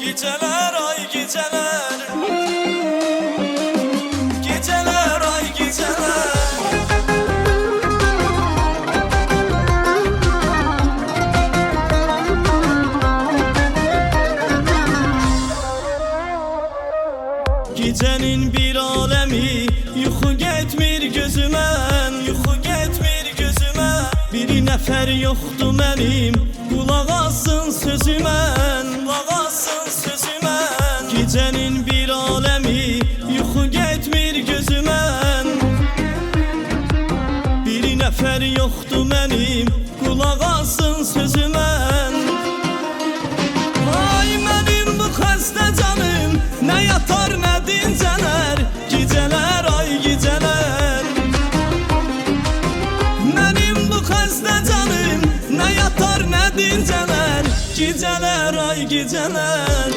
Geceler ay geceler, geceler ay geceler. Gecenin bir alemi yuxu getmir gözümən, yuxu getmir gözümə. Bir nəfər yoxdur mənim, qulaq assın sözümən, qulaq assın sözümən. Gecenin bir alemi yuxu getmir gözümən. Bir nəfər yoxdur mənim, qulaq assın sözümən. Ay mənim bu xəstə canım, nə yatar nə dincələr, gecələr ay gecələr. Mənim bu xəstə canım, nə yatar nə dincələr, gecələr ay gecələr.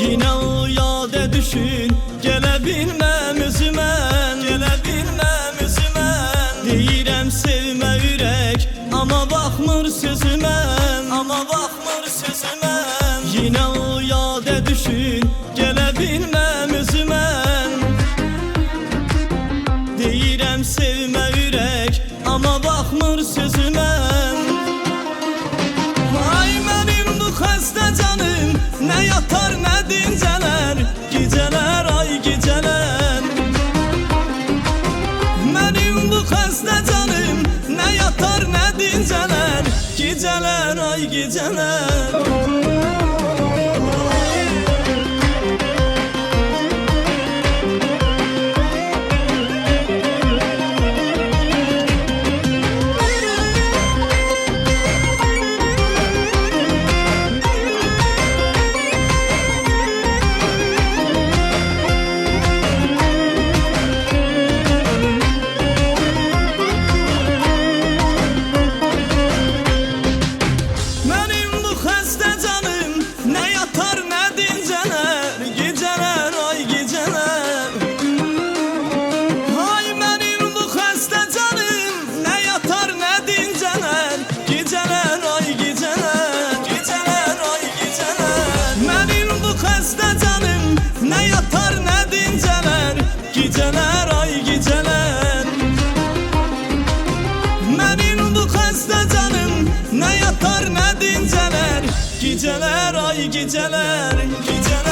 Yine o yada düşün, gələ bilməm özümən, gələ bilməm özümən. Deyirəm sevmə ürək, amma baxmır sözümən, amma baxmır sözümən. Yine o yada düşün, gələ bilməm özümən. Deyirəm sevmə ürək, amma baxmır sözümən. Ay mənim bu xəstə canım, nə yatar nə dincələr, gecələr ay gecələr. Mənim bu xəstə canım, nə yatar nə dincələr, gecələr ay gecələr. Geceler ay geceler. Mənim bu xəstə canım, nə yatar nə dincələr, geceler ay geceler, geceler.